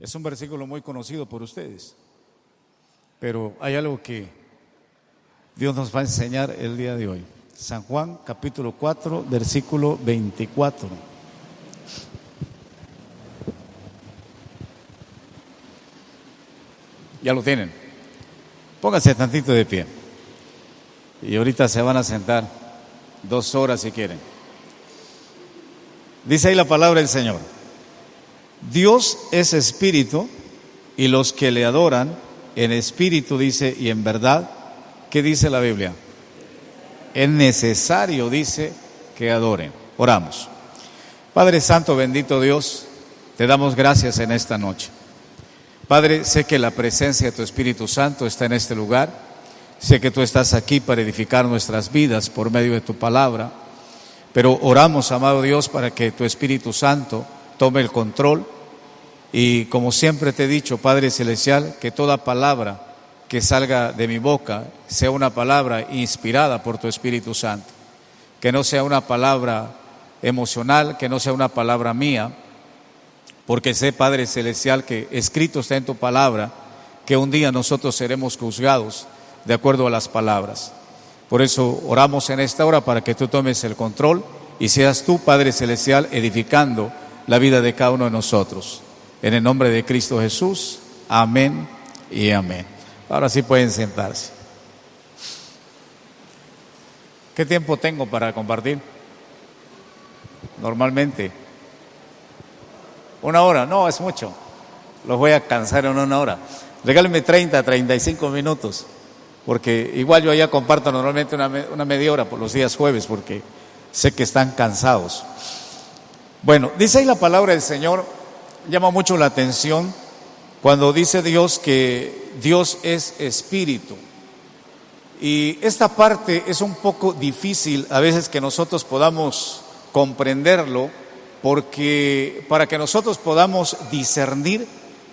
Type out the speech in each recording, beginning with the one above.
Es un versículo muy conocido por ustedes, pero hay algo que Dios nos va a enseñar el día de hoy. San Juan capítulo 4, versículo 24. Ya lo tienen. Pónganse tantito de pie. Y ahorita se van a sentar 2 horas si quieren. Dice ahí la palabra del Señor: Dios es espíritu, y los que le adoran en espíritu, dice, y en verdad. ¿Qué dice la Biblia? Es necesario, dice, que adoren. Oramos. Padre Santo, bendito Dios, te damos gracias en esta noche. Padre, sé que la presencia de tu Espíritu Santo está en este lugar. Sé que tú estás aquí para edificar nuestras vidas por medio de tu palabra. Pero oramos, amado Dios, para que tu Espíritu Santo tome el control. Y como siempre te he dicho, Padre Celestial, que toda palabra que salga de mi boca sea una palabra inspirada por tu Espíritu Santo. Que no sea una palabra emocional, que no sea una palabra mía, porque sé, Padre Celestial, que escrito está en tu palabra que un día nosotros seremos juzgados de acuerdo a las palabras. Por eso oramos en esta hora para que tú tomes el control y seas tú, Padre Celestial, edificando la vida de cada uno de nosotros. En el nombre de Cristo Jesús, amén y amén. Ahora sí pueden sentarse. ¿Qué tiempo tengo para compartir? Normalmente 1 hora, no es mucho. Los voy a cansar en 1 hora. Regálenme 30, 35 minutos, porque igual yo ya comparto normalmente una media hora por los días jueves, porque sé que están cansados. Bueno, dice ahí la palabra del Señor, llama mucho la atención cuando dice Dios que Dios es espíritu. Y esta parte es un poco difícil a veces que nosotros podamos comprenderlo, porque para que nosotros podamos discernir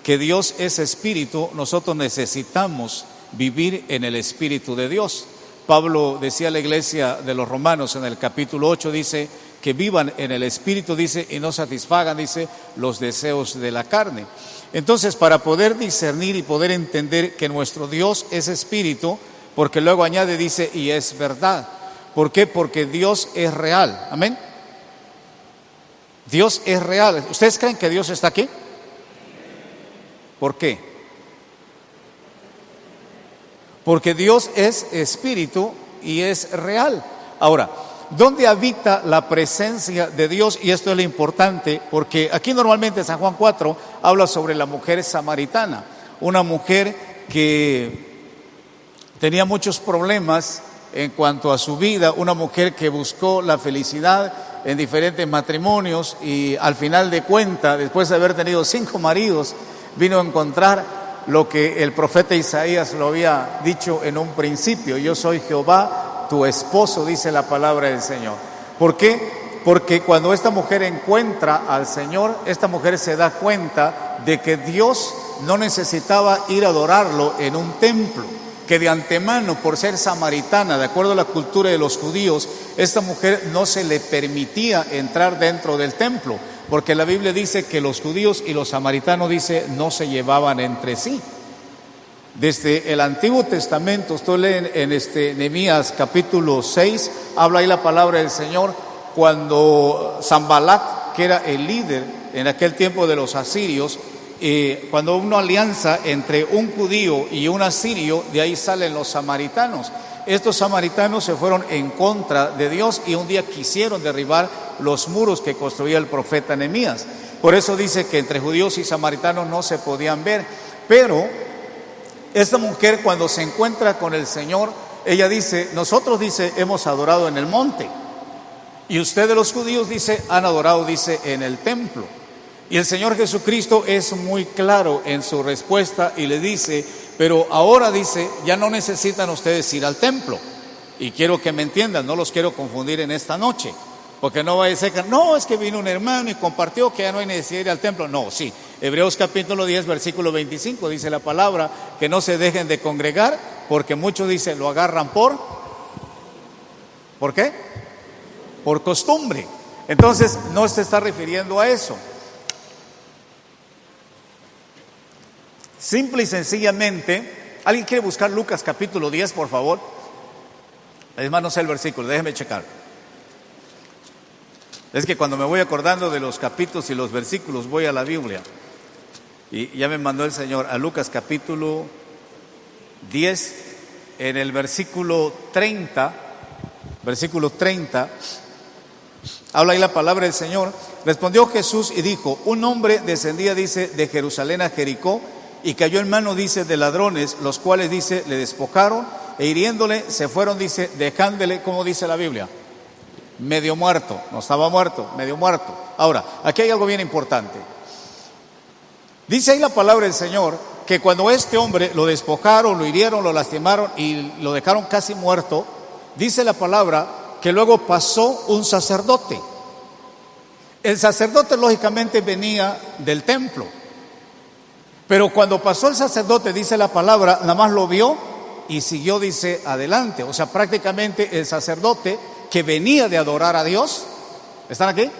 que Dios es espíritu, nosotros necesitamos vivir en el Espíritu de Dios. Pablo decía a la iglesia de los Romanos en el capítulo 8, dice que vivan en el Espíritu, dice, y no satisfagan, dice, los deseos de la carne. Entonces, para poder discernir y poder entender que nuestro Dios es espíritu, porque luego añade, dice, y es verdad. ¿Por qué? Porque Dios es real. Amén. Dios es real. ¿Ustedes creen que Dios está aquí? ¿Por qué? Porque Dios es espíritu y es real. Ahora, ¿dónde habita la presencia de Dios? Y esto es lo importante, porque aquí normalmente San Juan 4 habla sobre la mujer samaritana, una mujer que tenía muchos problemas en cuanto a su vida, una mujer que buscó la felicidad en diferentes matrimonios y al final de cuentas, después de haber tenido 5 maridos, vino a encontrar lo que el profeta Isaías lo había dicho en un principio: yo soy Jehová, tu esposo, dice la palabra del Señor. ¿Por qué? Porque cuando esta mujer encuentra al Señor, esta mujer se da cuenta de que Dios no necesitaba ir a adorarlo en un templo, que de antemano, por ser samaritana, de acuerdo a la cultura de los judíos, esta mujer no se le permitía entrar dentro del templo, porque la Biblia dice que los judíos y los samaritanos, dice, no se llevaban entre sí. Desde el Antiguo Testamento, usted lee en Nehemías capítulo 6, habla ahí la palabra del Señor, cuando Sanbalat, que era el líder en aquel tiempo de los asirios, cuando hubo una alianza entre un judío y un asirio, de ahí salen los samaritanos. Estos samaritanos se fueron en contra de Dios y un día quisieron derribar los muros que construía el profeta Nehemías. Por eso dice que entre judíos y samaritanos no se podían ver. Pero esta mujer, cuando se encuentra con el Señor, ella dice, nosotros, dice, hemos adorado en el monte, y ustedes los judíos, dice, han adorado, dice, en el templo. Y el Señor Jesucristo es muy claro en su respuesta y le dice, pero ahora, dice, ya no necesitan ustedes ir al templo. Y quiero que me entiendan, no los quiero confundir en esta noche, porque no va a decir que no, es que vino un hermano y compartió que ya no hay necesidad de ir al templo. No, sí, Hebreos capítulo 10, versículo 25, dice la palabra, que no se dejen de congregar, porque muchos, dice, lo agarran ¿por qué? Por costumbre. Entonces, no se está refiriendo a eso. Simple y sencillamente, ¿alguien quiere buscar Lucas capítulo 10, por favor? Además no sé el versículo, déjeme checar. Es que cuando me voy acordando de los capítulos y los versículos, voy a la Biblia. Y ya me mandó el Señor a Lucas capítulo 10, en el versículo 30, habla ahí la palabra del Señor. Respondió Jesús y dijo: un hombre descendía, dice, de Jerusalén a Jericó, y cayó en mano, dice, de ladrones, los cuales, dice, le despojaron, e hiriéndole se fueron, dice, dejándole, como dice la Biblia, medio muerto. No estaba muerto, medio muerto. Ahora, aquí hay algo bien importante. Dice ahí la palabra del Señor que cuando este hombre lo despojaron, lo hirieron, lo lastimaron y lo dejaron casi muerto, dice la palabra que luego pasó un sacerdote. El sacerdote lógicamente venía del templo, pero cuando pasó el sacerdote, dice la palabra, nada más lo vio y siguió, dice, adelante. O sea, prácticamente el sacerdote que venía de adorar a Dios, ¿están aquí?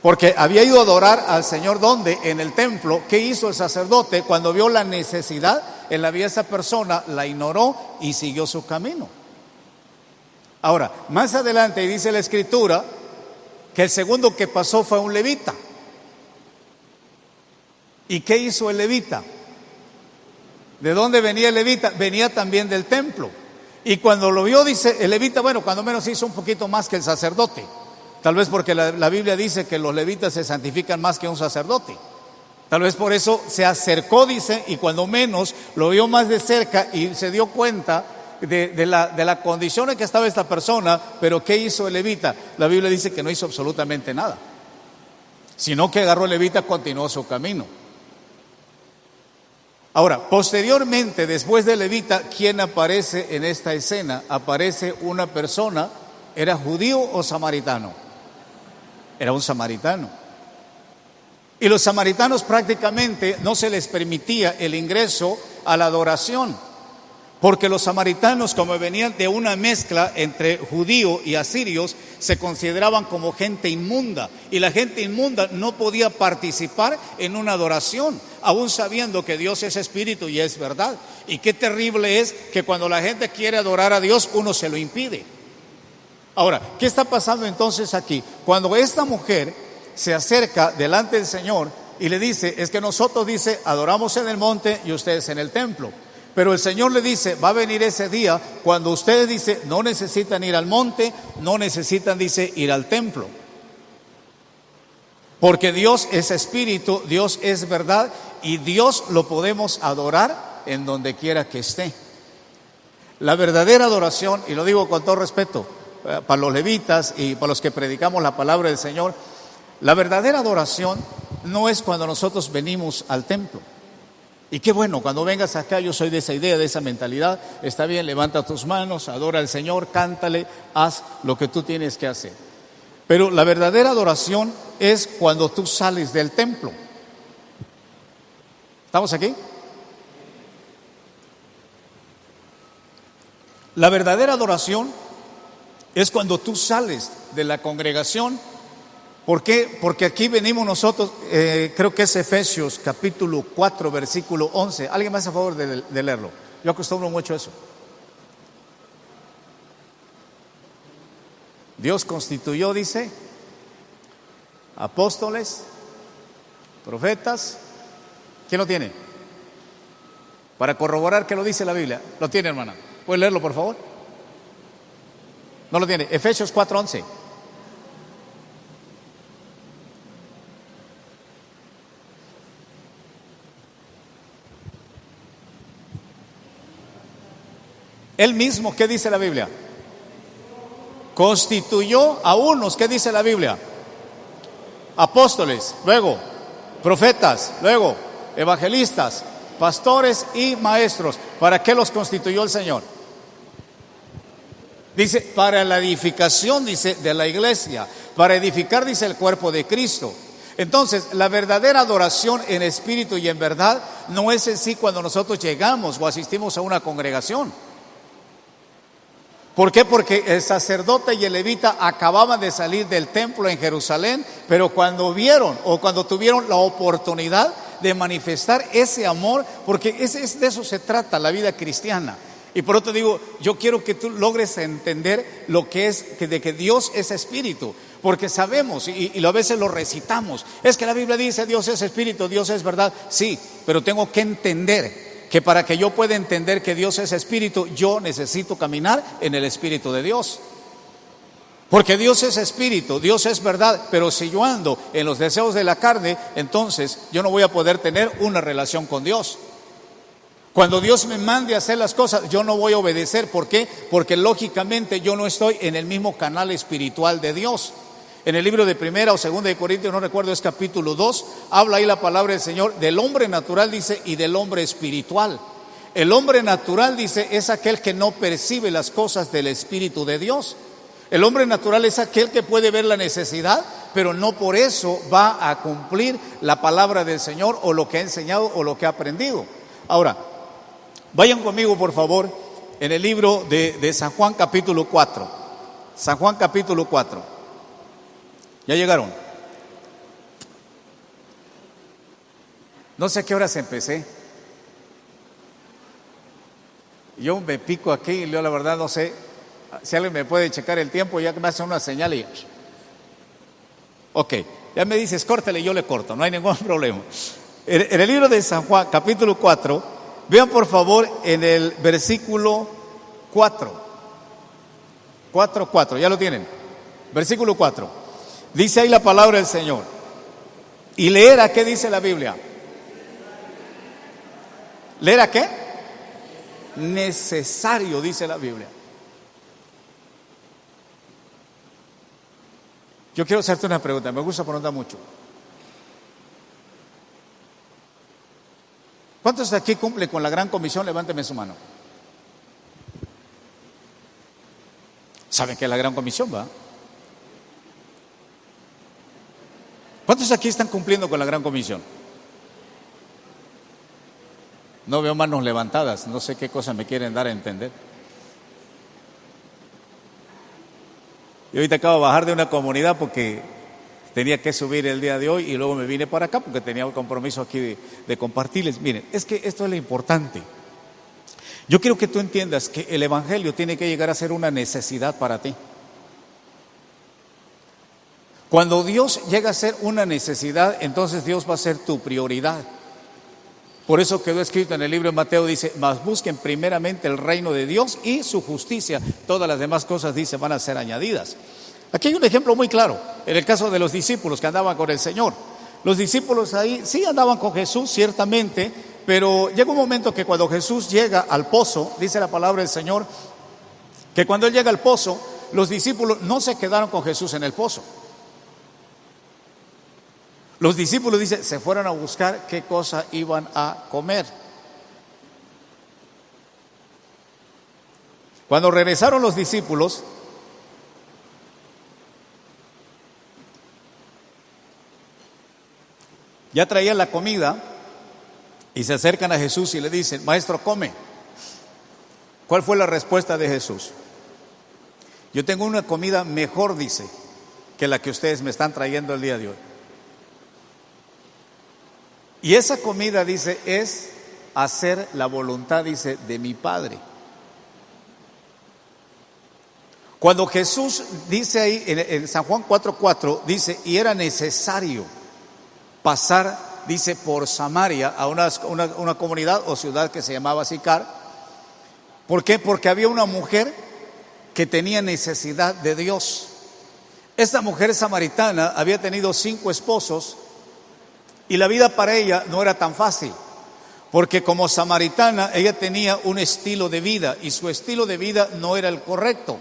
Porque había ido a adorar al Señor, ¿dónde? En el templo. ¿Qué hizo el sacerdote? Cuando vio la necesidad en la vida de esa persona, la ignoró y siguió su camino. Ahora, más adelante dice la Escritura que el segundo que pasó fue un levita. ¿Y qué hizo el levita? ¿De dónde venía el levita? Venía también del templo. Y cuando lo vio, dice, el levita, bueno, cuando menos hizo un poquito más que el sacerdote. Tal vez porque la Biblia dice que los levitas se santifican más que un sacerdote. Tal vez por eso se acercó, dice, y cuando menos lo vio más de cerca y se dio cuenta de la condición en que estaba esta persona. Pero ¿qué hizo el levita? La Biblia dice que no hizo absolutamente nada, sino que agarró el levita y continuó su camino. Ahora, posteriormente, después del levita, ¿quién aparece en esta escena? Aparece una persona, ¿era judío o samaritano? Era un samaritano. Y los samaritanos prácticamente no se les permitía el ingreso a la adoración, porque los samaritanos, como venían de una mezcla entre judío y asirios, se consideraban como gente inmunda, y la gente inmunda no podía participar en una adoración, aún sabiendo que Dios es espíritu y es verdad. Y qué terrible es que cuando la gente quiere adorar a Dios, uno se lo impide. Ahora, ¿qué está pasando entonces aquí? Cuando esta mujer se acerca delante del Señor y le dice, es que nosotros, dice, adoramos en el monte y ustedes en el templo. Pero el Señor le dice, va a venir ese día cuando ustedes, dice, no necesitan ir al monte, no necesitan, dice, ir al templo. Porque Dios es espíritu, Dios es verdad, y Dios lo podemos adorar en donde quiera que esté. La verdadera adoración, y lo digo con todo respeto, para los levitas y para los que predicamos la palabra del Señor, la verdadera adoración no es cuando nosotros venimos al templo. Y qué bueno, cuando vengas acá, yo soy de esa idea, de esa mentalidad. Está bien, levanta tus manos, adora al Señor, cántale, haz lo que tú tienes que hacer. Pero la verdadera adoración es cuando tú sales del templo. ¿Estamos aquí? La verdadera adoración es cuando tú sales de la congregación. ¿Por qué? Porque aquí venimos nosotros, creo que es Efesios capítulo 4, versículo 11. ¿Alguien me hace favor de leerlo? Yo acostumbro mucho eso. Dios constituyó, dice, apóstoles, profetas. ¿Quién lo tiene? Para corroborar que lo dice la Biblia. ¿Lo tiene, hermana? ¿Puede leerlo, por favor? No lo tiene. Efesios 4, 11. Él mismo, ¿qué dice la Biblia? Constituyó a unos, ¿qué dice la Biblia? Apóstoles, luego profetas, luego evangelistas, pastores y maestros. ¿Para qué los constituyó el Señor? Dice, para la edificación, dice, de la iglesia, para edificar, dice, el cuerpo de Cristo. Entonces, la verdadera adoración en espíritu y en verdad no es en sí cuando nosotros llegamos o asistimos a una congregación. ¿Por qué? Porque el sacerdote y el levita acababan de salir del templo en Jerusalén, pero cuando vieron o cuando tuvieron la oportunidad de manifestar ese amor, porque de eso se trata la vida cristiana. Y por otro digo, yo quiero que tú logres entender lo que es, de que Dios es espíritu, porque sabemos y a veces lo recitamos, es que la Biblia dice Dios es espíritu, Dios es verdad, sí, pero tengo que entender que para que yo pueda entender que Dios es espíritu, yo necesito caminar en el espíritu de Dios. Porque Dios es espíritu, Dios es verdad, pero si yo ando en los deseos de la carne, entonces yo no voy a poder tener una relación con Dios. Cuando Dios me mande a hacer las cosas, yo no voy a obedecer. ¿Por qué? Porque lógicamente yo no estoy en el mismo canal espiritual de Dios. En el libro de 1 o 2 de Corintios, no recuerdo, es capítulo 2, habla ahí la palabra del Señor del hombre natural, dice, y del hombre espiritual. El hombre natural, dice, es aquel que no percibe las cosas del Espíritu de Dios. El hombre natural es aquel que puede ver la necesidad, pero no por eso va a cumplir la palabra del Señor o lo que ha enseñado o lo que ha aprendido. Ahora, vayan conmigo por favor en el libro de San Juan capítulo 4. San Juan capítulo 4. ¿Ya llegaron? No sé a qué horas empecé. Yo me pico aquí y yo la verdad no sé. Si alguien me puede checar el tiempo, ya que me hace una señal y... Ok, ya me dices córtale, yo le corto, no hay ningún problema. En el libro de San Juan, capítulo 4, vean por favor en el versículo 4. 4, ya lo tienen. Versículo 4. Dice ahí la palabra del Señor. ¿Y leer a qué dice la Biblia? ¿Leer a qué? Necesario, dice la Biblia. Yo quiero hacerte una pregunta, me gusta preguntar mucho. ¿Cuántos de aquí cumplen con la gran comisión? Levánteme su mano. ¿Saben qué es la gran comisión, va? ¿Cuántos aquí están cumpliendo con la gran comisión? No veo manos levantadas, no sé qué cosa me quieren dar a entender. Yo ahorita acabo de bajar de una comunidad porque tenía que subir el día de hoy y luego me vine para acá porque tenía un compromiso aquí de compartirles. Miren, es que esto es lo importante. Yo quiero que tú entiendas que el evangelio tiene que llegar a ser una necesidad para ti. Cuando Dios llega a ser una necesidad, entonces Dios va a ser tu prioridad. Por eso quedó escrito en el libro de Mateo, dice, mas busquen primeramente el reino de Dios y su justicia. Todas las demás cosas, dice, van a ser añadidas. Aquí hay un ejemplo muy claro, en el caso de los discípulos que andaban con el Señor. Los discípulos ahí sí andaban con Jesús, ciertamente, pero llega un momento que cuando Jesús llega al pozo, dice la palabra del Señor, que cuando Él llega al pozo, los discípulos no se quedaron con Jesús en el pozo. Los discípulos, dice, se fueron a buscar qué cosa iban a comer. Cuando regresaron los discípulos, ya traían la comida y se acercan a Jesús y le dicen, maestro, come. ¿Cuál fue la respuesta de Jesús? Yo tengo una comida mejor, dice, que la que ustedes me están trayendo el día de hoy. Y esa comida, dice, es hacer la voluntad, dice, de mi Padre. Cuando Jesús dice ahí en San Juan 4:4, dice, y era necesario pasar, dice, por Samaria a una comunidad o ciudad que se llamaba Sicar. ¿Por qué? Porque había una mujer que tenía necesidad de Dios. Esta mujer samaritana había tenido 5 esposos. Y la vida para ella no era tan fácil, porque como samaritana ella tenía un estilo de vida y su estilo de vida no era el correcto.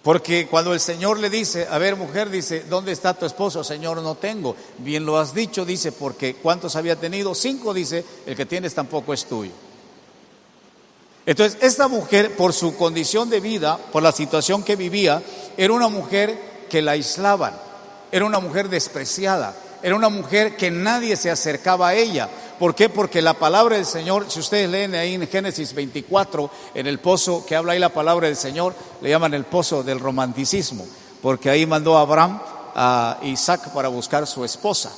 Porque cuando el Señor le dice, a ver mujer, dice, ¿dónde está tu esposo? Señor, no tengo. Bien lo has dicho, dice, porque ¿cuántos había tenido? 5, dice, el que tienes tampoco es tuyo. Entonces esta mujer, por su condición de vida, por la situación que vivía, era una mujer que la aislaban, era una mujer despreciada. Era una mujer que nadie se acercaba a ella. ¿Por qué? Porque la palabra del Señor, si ustedes leen ahí en Génesis 24, en el pozo que habla ahí la palabra del Señor, le llaman el pozo del romanticismo, porque ahí mandó a Abraham a Isaac para buscar su esposa.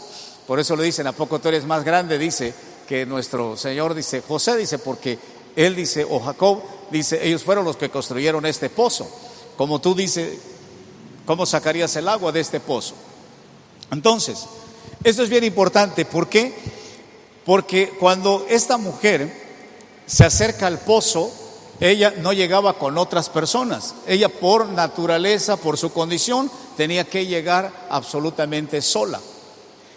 Por eso le dicen, ¿a poco tú eres más grande? Dice que nuestro Señor, dice José, dice, porque él dice, o Jacob, dice, ellos fueron los que construyeron este pozo. Como tú dices, ¿cómo sacarías el agua de este pozo? Entonces, esto es bien importante. ¿Por qué? Porque cuando esta mujer se acerca al pozo, ella no llegaba con otras personas. Ella, por naturaleza, por su condición, tenía que llegar absolutamente sola.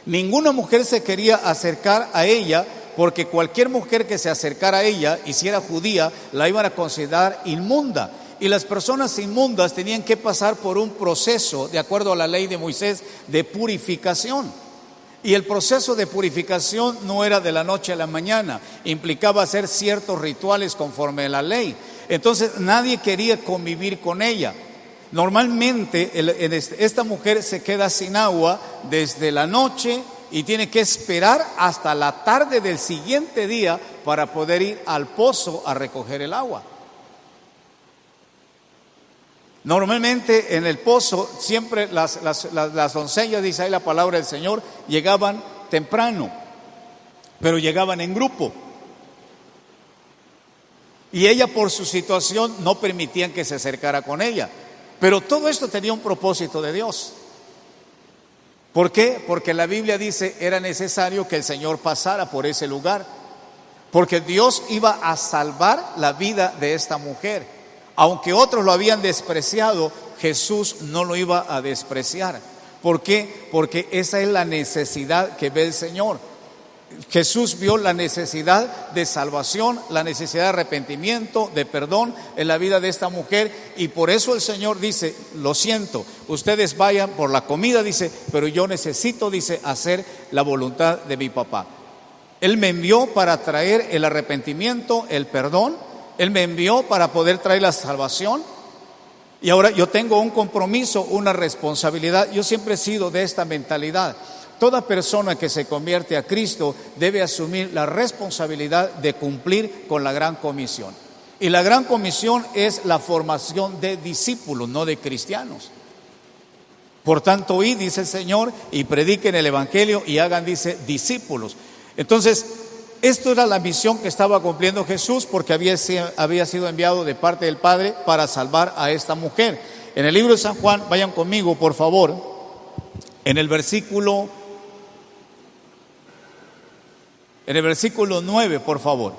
Ninguna mujer se quería acercar a ella, porque cualquier mujer que se acercara a ella, y si era judía, la iban a considerar inmunda. Y las personas inmundas tenían que pasar por un proceso, de acuerdo a la ley de Moisés, de purificación. Y el proceso de purificación no era de la noche a la mañana, implicaba hacer ciertos rituales conforme a la ley. Entonces nadie quería convivir con ella. Normalmente esta mujer se queda sin agua desde la noche y tiene que esperar hasta la tarde del siguiente día para poder ir al pozo a recoger el agua. Normalmente en el pozo siempre las doncellas, dice ahí la palabra del Señor, llegaban temprano, pero llegaban en grupo. Y ella, por su situación, no permitían que se acercara con ella. Pero todo esto tenía un propósito de Dios. ¿Por qué? Porque la Biblia dice era necesario que el Señor pasara por ese lugar, porque Dios iba a salvar la vida de esta mujer. Aunque otros lo habían despreciado, Jesús no lo iba a despreciar. ¿Por qué? Porque esa es la necesidad que ve el Señor. Jesús vio la necesidad de salvación, la necesidad de arrepentimiento, de perdón en la vida de esta mujer, y por eso el Señor dice, lo siento, ustedes vayan por la comida, dice, pero yo necesito, dice, hacer la voluntad de mi papá. Él me envió para traer el arrepentimiento, el perdón, Él me envió para poder traer la salvación, y ahora yo tengo un compromiso, una responsabilidad. Yo siempre he sido de esta mentalidad. Toda persona que se convierte a Cristo debe asumir la responsabilidad de cumplir con la gran comisión. Y la gran comisión es la formación de discípulos, no de cristianos. Por tanto, id, dice el Señor, y prediquen el evangelio y hagan, dice, discípulos. Entonces, esto era la misión que estaba cumpliendo Jesús, porque había sido enviado de parte del Padre para salvar a esta mujer. En el libro de San Juan, vayan conmigo, por favor, en el versículo 9, por favor.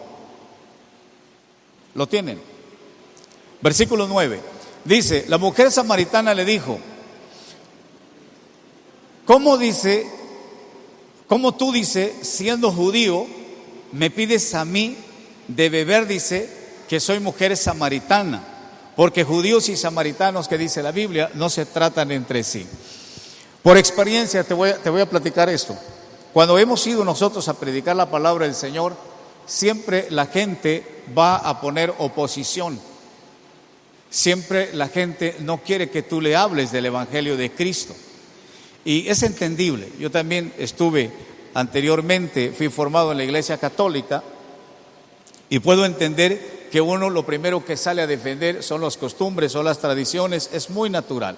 ¿Lo tienen? Versículo 9. Dice, la mujer samaritana le dijo, ¿cómo tú, dice, siendo judío, me pides a mí de beber? Dice, que soy mujer samaritana, porque judíos y samaritanos, que dice la Biblia, no se tratan entre sí. Por experiencia te voy a platicar esto. Cuando hemos ido nosotros a predicar la palabra del Señor, siempre la gente va a poner oposición. Siempre la gente no quiere que tú le hables del evangelio de Cristo. Y es entendible. Yo también anteriormente fui formado en la Iglesia Católica, y puedo entender que uno lo primero que sale a defender son las costumbres o las tradiciones. Es muy natural.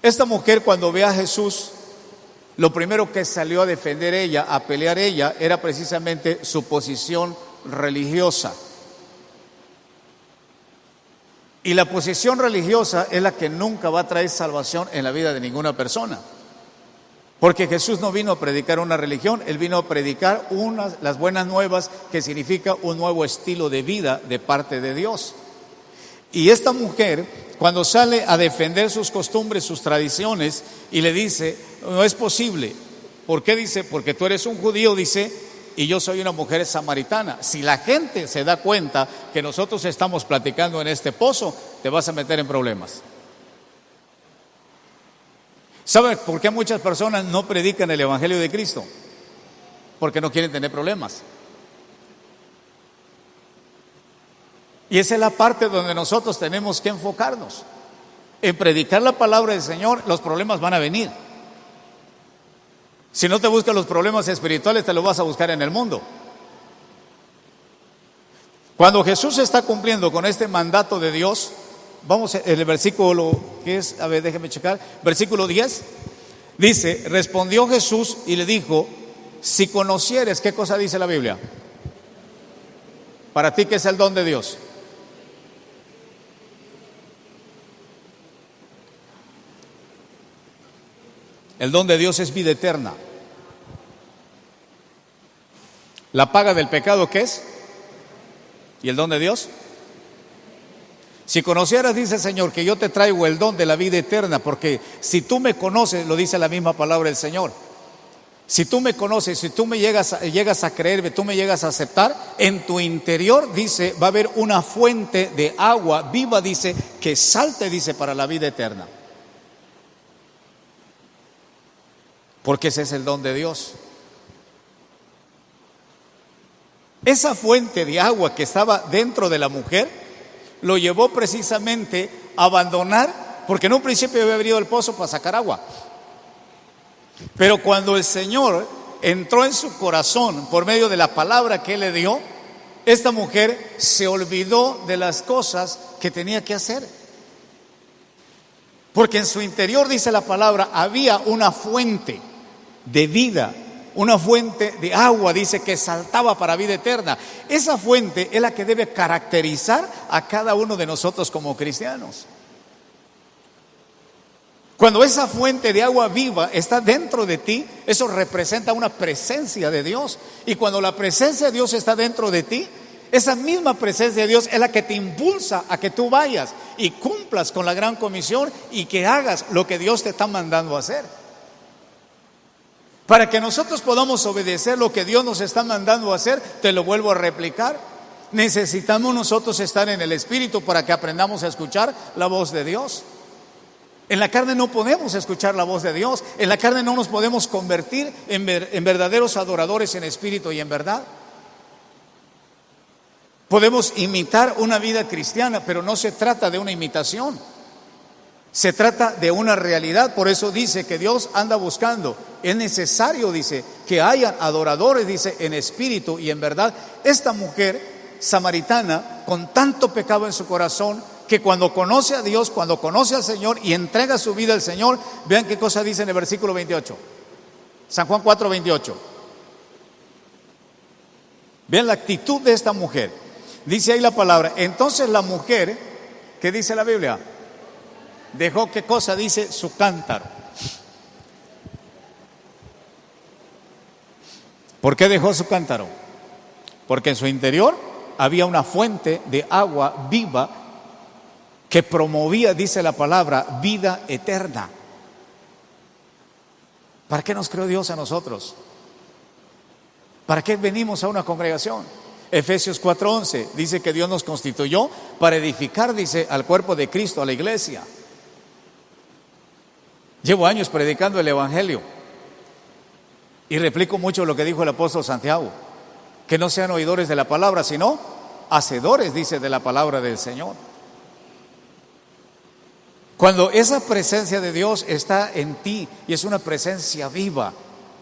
Esta mujer, cuando ve a Jesús, lo primero que salió a defender ella, a pelear ella, era precisamente su posición religiosa. Y la posición religiosa es la que nunca va a traer salvación en la vida de ninguna persona. Porque Jesús no vino a predicar una religión, Él vino a predicar las buenas nuevas, que significa un nuevo estilo de vida de parte de Dios. Y esta mujer, cuando sale a defender sus costumbres, sus tradiciones, y le dice, no es posible. ¿Por qué? Dice, porque tú eres un judío, dice, y yo soy una mujer samaritana. Si la gente se da cuenta que nosotros estamos platicando en este pozo, te vas a meter en problemas. ¿Sabes por qué muchas personas no predican el evangelio de Cristo? Porque no quieren tener problemas. Y esa es la parte donde nosotros tenemos que enfocarnos. En predicar la palabra del Señor, los problemas van a venir. Si no te buscas los problemas espirituales, te los vas a buscar en el mundo. Cuando Jesús está cumpliendo con este mandato de Dios, vamos en el versículo que es, a ver, déjeme checar, versículo 10. Dice, respondió Jesús y le dijo, si conocieres, ¿qué cosa dice la Biblia? Para ti, ¿qué es el don de Dios? El don de Dios es vida eterna. ¿La paga del pecado qué es? ¿Y el don de Dios? Si conocieras, dice el Señor, que yo te traigo el don de la vida eterna, porque si tú me conoces, lo dice la misma palabra del Señor, si tú me conoces, si tú me llegas a creerme, tú me llegas a aceptar, en tu interior, dice, va a haber una fuente de agua viva, dice, que salte, dice, para la vida eterna. Porque ese es el don de Dios. Esa fuente de agua que estaba dentro de la mujer lo llevó precisamente a abandonar, porque en un principio había abrido el pozo para sacar agua. Pero cuando el Señor entró en su corazón por medio de la palabra que Él le dio, esta mujer se olvidó de las cosas que tenía que hacer. Porque en su interior, dice la palabra, había una fuente de vida, una fuente de agua, dice, que saltaba para vida eterna. Esa fuente es la que debe caracterizar a cada uno de nosotros como cristianos. Cuando esa fuente de agua viva está dentro de ti, eso representa una presencia de Dios. Y cuando la presencia de Dios está dentro de ti, esa misma presencia de Dios es la que te impulsa a que tú vayas y cumplas con la gran comisión y que hagas lo que Dios te está mandando a hacer. Para que nosotros podamos obedecer lo que Dios nos está mandando a hacer, te lo vuelvo a replicar, necesitamos nosotros estar en el Espíritu para que aprendamos a escuchar la voz de Dios. En la carne no podemos escuchar la voz de Dios, en la carne no nos podemos convertir en verdaderos adoradores en espíritu y en verdad. Podemos imitar una vida cristiana, pero no se trata de una imitación. Se trata de una realidad. Por eso dice que Dios anda buscando. Es necesario, dice, que hayan adoradores, dice, en espíritu y en verdad. Esta mujer samaritana, con tanto pecado en su corazón, que cuando conoce a Dios, cuando conoce al Señor y entrega su vida al Señor, vean qué cosa dice en el versículo 28. San Juan 4:28. Vean la actitud de esta mujer. Dice ahí la palabra, entonces la mujer, ¿qué dice la Biblia? Dejó, ¿qué cosa dice? Su cántaro. ¿Por qué dejó su cántaro? Porque en su interior había una fuente de agua viva que promovía, dice la palabra, vida eterna. ¿Para qué nos creó Dios a nosotros? ¿Para qué venimos a una congregación? Efesios 4:11 dice que Dios nos constituyó para edificar, dice, al cuerpo de Cristo, a la iglesia. Llevo años predicando el Evangelio y replico mucho lo que dijo el apóstol Santiago, que no sean oidores de la palabra, sino hacedores, dice, de la palabra del Señor. Cuando esa presencia de Dios está en ti y es una presencia viva,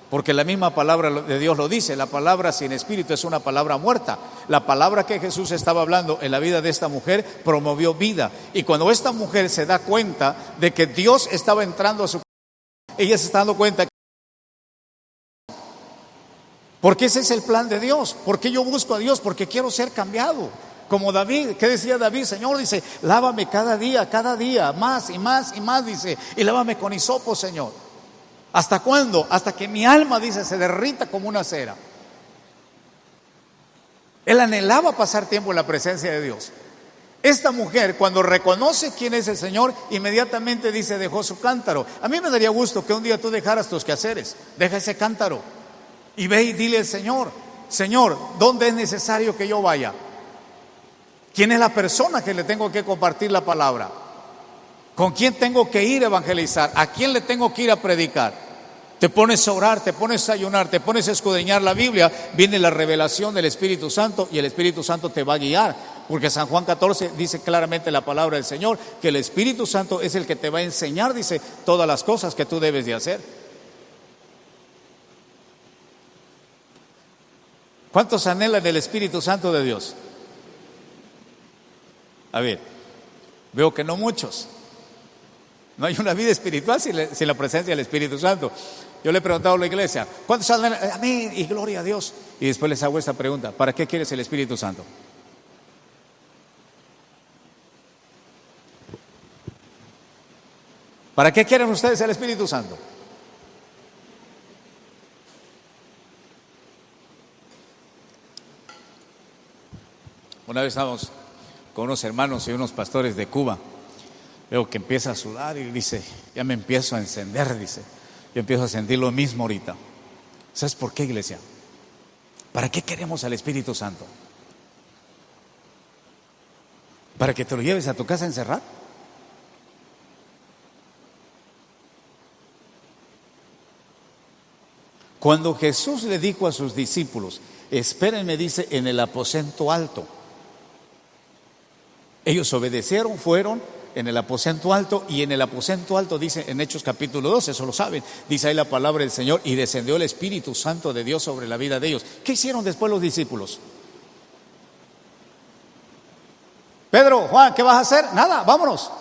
porque la misma palabra de Dios lo dice, la palabra sin espíritu es una palabra muerta. La palabra que Jesús estaba hablando en la vida de esta mujer promovió vida. Y cuando esta mujer se da cuenta de que Dios estaba entrando a su corazón, ella se está dando cuenta. Porque ese es el plan de Dios. ¿Por qué yo busco a Dios? Porque quiero ser cambiado. Como David, ¿qué decía David? Señor, dice, lávame cada día, más y más y más, dice, y lávame con hisopo, Señor. ¿Hasta cuándo? Hasta que mi alma, dice, se derrita como una cera. Él anhelaba pasar tiempo en la presencia de Dios. Esta mujer, cuando reconoce quién es el Señor, inmediatamente dice, dejó su cántaro. A mí me daría gusto que un día tú dejaras tus quehaceres, deja ese cántaro y ve y dile al Señor, Señor, ¿dónde es necesario que yo vaya? ¿Quién es la persona que le tengo que compartir la palabra? ¿Con quién tengo que ir a evangelizar? ¿A quién le tengo que ir a predicar? Te pones a orar, te pones a ayunar, te pones a escudriñar la Biblia, viene la revelación del Espíritu Santo y el Espíritu Santo te va a guiar, porque San Juan 14 dice claramente la palabra del Señor, que el Espíritu Santo es el que te va a enseñar, dice, todas las cosas que tú debes de hacer. ¿Cuántos anhelan el Espíritu Santo de Dios? A ver, veo que no muchos. No hay una vida espiritual sin la presencia del Espíritu Santo. Yo le he preguntado a la iglesia, ¿cuántos hablan? Amén y gloria a Dios. Y después les hago esta pregunta, ¿para qué quieres el Espíritu Santo? ¿Para qué quieren ustedes el Espíritu Santo? Una vez estábamos con unos hermanos y unos pastores de Cuba. Veo que empieza a sudar y dice, ya me empiezo a encender, dice. Yo empiezo a sentir lo mismo ahorita. ¿Sabes por qué, iglesia? ¿Para qué queremos al Espíritu Santo? ¿Para que te lo lleves a tu casa a encerrar? Cuando Jesús le dijo a sus discípulos, espérenme, dice, en el aposento alto. Ellos obedecieron, fueron en el aposento alto, y en el aposento alto dice en Hechos capítulo 2, eso lo saben, dice ahí la palabra del Señor, y descendió el Espíritu Santo de Dios sobre la vida de ellos. ¿Qué hicieron después los discípulos? Pedro, Juan, ¿qué vas a hacer? Nada, vámonos.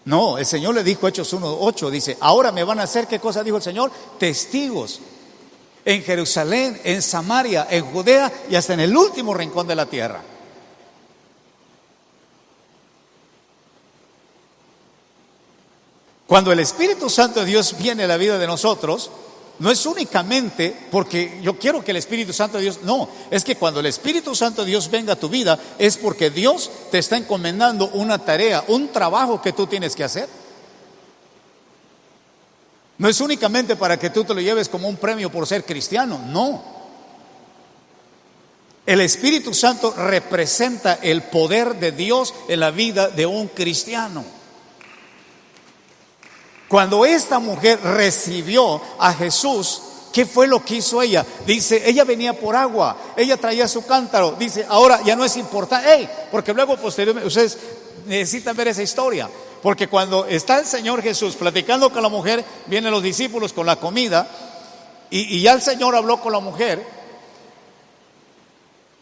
No, el Señor le dijo, Hechos 1:8, dice, ahora me van a hacer, ¿qué cosa dijo el Señor? Testigos en Jerusalén, en Samaria, en Judea y hasta en el último rincón de la tierra. Cuando el Espíritu Santo de Dios viene a la vida de nosotros, no es únicamente porque yo quiero que el Espíritu Santo de Dios, no, es que cuando el Espíritu Santo de Dios venga a tu vida, es porque Dios te está encomendando una tarea, un trabajo que tú tienes que hacer. No es únicamente para que tú te lo lleves como un premio por ser cristiano, no. El Espíritu Santo representa el poder de Dios en la vida de un cristiano. Cuando esta mujer recibió a Jesús, ¿qué fue lo que hizo ella? Dice, ella venía por agua, ella traía su cántaro. Dice, ahora ya no es importante, porque luego posteriormente, ustedes necesitan ver esa historia. Porque cuando está el Señor Jesús platicando con la mujer, vienen los discípulos con la comida, y ya el Señor habló con la mujer,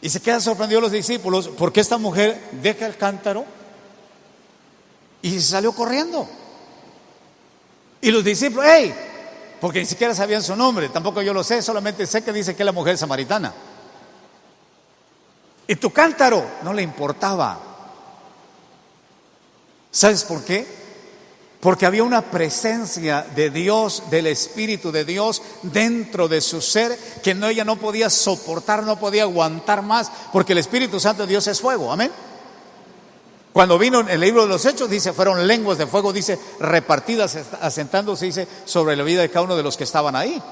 y se quedan sorprendidos los discípulos, porque esta mujer deja el cántaro y salió corriendo. Y los discípulos, ¡hey! Porque ni siquiera sabían su nombre, tampoco yo lo sé, solamente sé que dice que es la mujer samaritana. Y tu cántaro no le importaba. ¿Sabes por qué? Porque había una presencia de Dios, del Espíritu de Dios dentro de su ser, que ella no podía soportar, no podía aguantar más, porque el Espíritu Santo de Dios es fuego, amén. Cuando vino en el libro de los Hechos, dice, fueron lenguas de fuego, dice, repartidas, asentándose, dice, sobre la vida de cada uno de los que estaban ahí.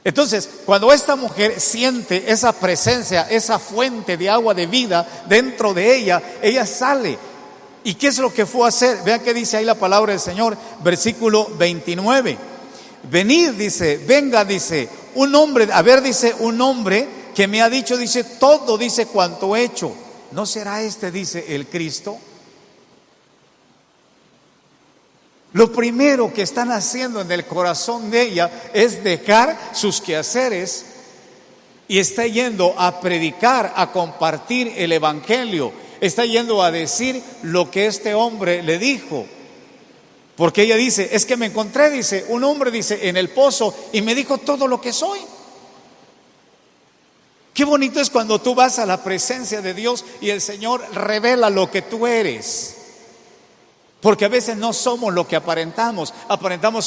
Entonces, cuando esta mujer siente esa presencia, esa fuente de agua de vida dentro de ella, ella sale. ¿Y qué es lo que fue a hacer? Vean qué dice ahí la palabra del Señor, versículo 29. Venid, dice, venga, dice, un hombre, dice, un hombre que me ha dicho, dice, todo, dice, cuanto he hecho. ¿No será este, dice, el Cristo? Lo primero que están haciendo en el corazón de ella es dejar sus quehaceres y está yendo a predicar, a compartir el evangelio. Está yendo a decir lo que este hombre le dijo. Porque ella dice, es que me encontré, dice, un hombre, dice, en el pozo y me dijo todo lo que soy. Qué bonito es cuando tú vas a la presencia de Dios y el Señor revela lo que tú eres. Porque a veces no somos lo que aparentamos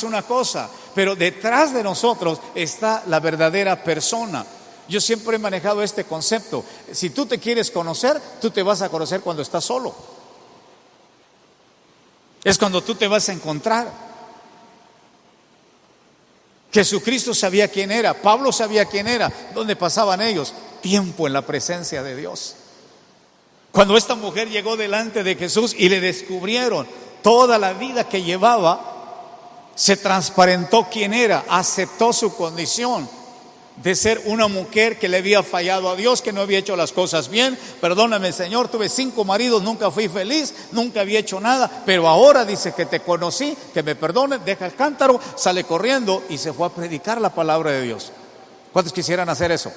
una cosa, pero detrás de nosotros está la verdadera persona. Yo siempre he manejado este concepto. Si tú te quieres conocer, tú te vas a conocer cuando estás solo. Es cuando tú te vas a encontrar. Jesucristo sabía quién era, Pablo sabía quién era. ¿Dónde pasaban ellos? Tiempo en la presencia de Dios. Cuando esta mujer llegó delante de Jesús y le descubrieron toda la vida que llevaba, se transparentó quién era, aceptó su condición de ser una mujer que le había fallado a Dios, que no había hecho las cosas bien. Perdóname, Señor, tuve 5 maridos, nunca fui feliz, nunca había hecho nada, pero ahora dice que te conocí, que me perdones, deja el cántaro, sale corriendo y se fue a predicar la palabra de Dios. ¿Cuántos quisieran hacer eso?